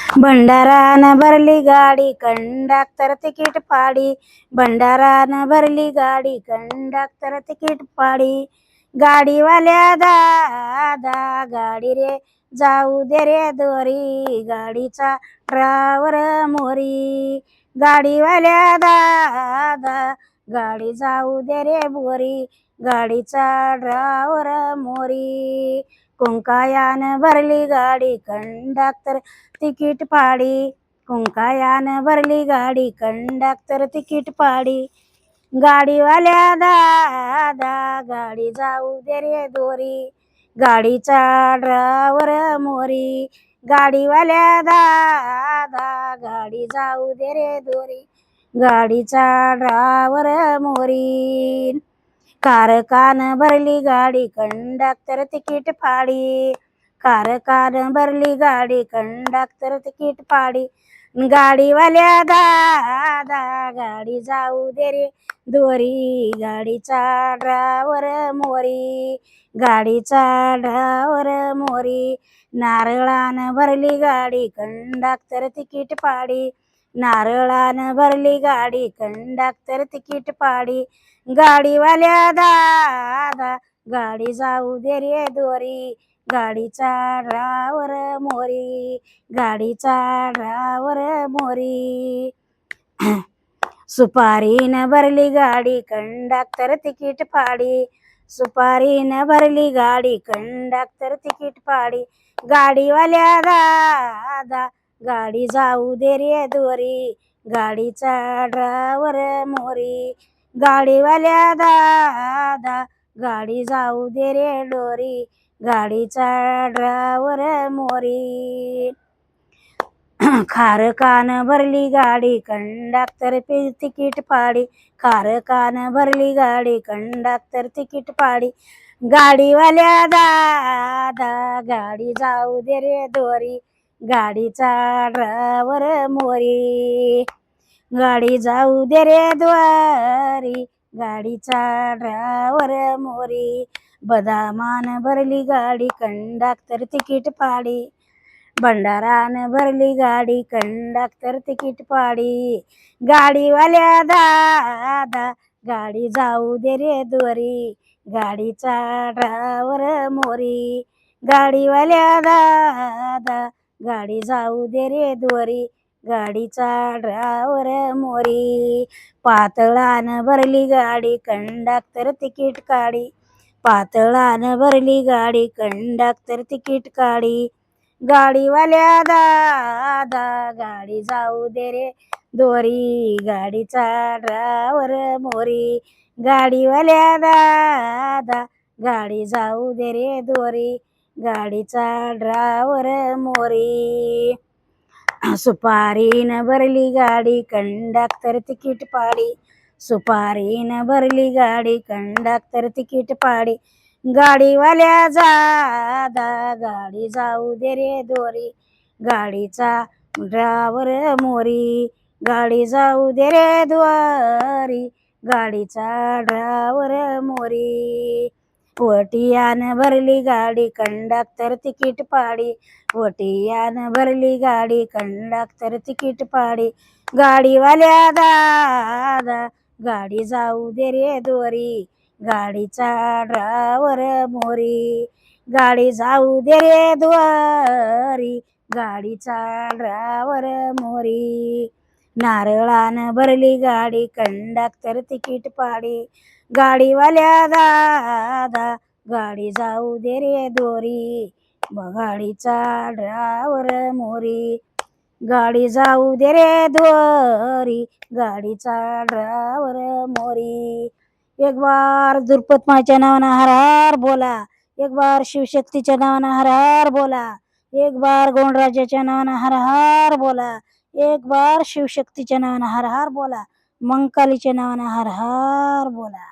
भंडारान भरली गाडी conductor ticket पाडी. भंडारान भरली गाडी कंडक्टर तिकीट पाडी. गाडीवाल्या दादा गाडी रे जाऊ दे रे दोरी. गाडीचा ड्रायव्हर मोरी. गाडीवाल्या दादा गाडी जाऊ दे रे बोरी. गाडीचा ड्रायव्हर मोरी. कुंकायान भरली गाडी कंडक्टर तिकीट पाडी. कुंकायान भरली गाडी कंडक्टर तिकीट पाडी. गाडीवाल्या दादा गाडी जाऊ दे रे दोरी. गाडीचा ड्रायव्हर मोरी. गाडीवाल्या दादा गाडी जाऊ दे रे दोरी. गाडीचा ड्रायव्हर मोरी. कारकान भरली गाडी कंडक्टर तिकीट पाडी. कारकान भरली गाडी कंडक्टर तिकीट पाडी. गाडीवाल्या दादा गाडी जाऊ दे रे दोरी. गाडीचा ड्रायव्हर मोरी. गाडीचा ड्रायव्हर मोरी. नारळान भरली गाडी कंडक्टर तिकीट पाडी. नारळान भरली गाडी कंडक्टर तिकीट पाडी. गाडीवाल्या दादा गाडी जाऊ दे रे दोरी. गाडीचा ड्रायव्हर मोरी. गाडीचा ड्रायव्हर मोरी. सुपारीन भरली गाडी कंडक्टर तिकीट पाडी. सुपारीन भरली गाडी कंडक्टर तिकीट पाडी. गाडीवाल्या दादा गाडी जाऊ दे रे दोरी. गाडीचा ड्रायव्हर मोरी. गाडीवाल्या दादा गाडी जाऊ दे रे दोरी. गाडीचा ड्रायव्हर मोरी. खारकान भरली गाडी कंडक्टर तिकीट पाडी. खारकान भरली गाडी कंडक्टर तिकीट पाडी. गाडीवाल्या दादा गाडी जाऊ दे रे दोरी. गाडीचा ड्रायव्हर मोरी. गाडी जाऊ दे रे द्वारी. गाडीचा ड्रायव्हर मोरी. बदामान भरली गाडी कंडक्टर तिकीट पाडी. भंडारान भरली गाडी कंडक्टर तिकीट पाडी. गाडीवाल्या दादा गाडी जाऊ दे रे दोरी. गाडीचा ड्रायव्हर मोरी. गाडीवाल्या दादा गाडी जाऊ दे रे दोरी. गाडीचा ड्रायव्हर मोरी. पातळान भरली गाडी कंडक्टर तिकीट काढी. पातळान भरली गाडी कंडक्टर तिकीट काढी. गाडीवाल्या दादा गाडी जाऊ दे रे दोरी. गाडीचा ड्रायव्हर मोरी. गाडीवाल्या दादा गाडी जाऊ दे रे दोरी. गाडीचा ड्रायव्हर मोरी. सुपारीन भरली गाडी कंडक्टर तिकीट पाडी. सुपारीन भरली गाडी कंडक्टर तिकीट पाडी. गाडीवाल्या दादा गाडी जाऊ दे रे दोरी. गाडीचा ड्रायव्हर मोरी. गाडी जाऊ दे रे दोरी. गाडीचा ड्रायव्हर मोरी. वटियान भरली गाडी कंडक्टर तिकीट पाडी. वटियान भरली गाडी कंडक्टर तिकीट पाडी. गाडीवाल्या दादा गाडी जाऊ दे रे दोरी. गाडीचा ड्रायव्हर मोरी. गाडी जाऊ दे रे दोरी. गाडीचा ड्रायव्हर मोरी. नारळान भरली गाडी कंडक्टर तिकीट पाडी. गाडीवाल्या दादा गाडी जाऊ दे रे दोरी. गाडीचा ड्रायव्हर मोरी. गाडी जाऊ दे रे दोरी. गाडीचा ड्रायव्हर मोरी. एक बार द्रुपद माईच्या नावानं हर हर बोला. एक बार शिवशक्तीच्या नावानं हर हर बोला. एक बार गौंडराजाच्या नावानं हर हर बोला. एक बार शिवशक्तीच्या नावानं हर हर बोला. मंकालीच्या नावानं हर हर बोला.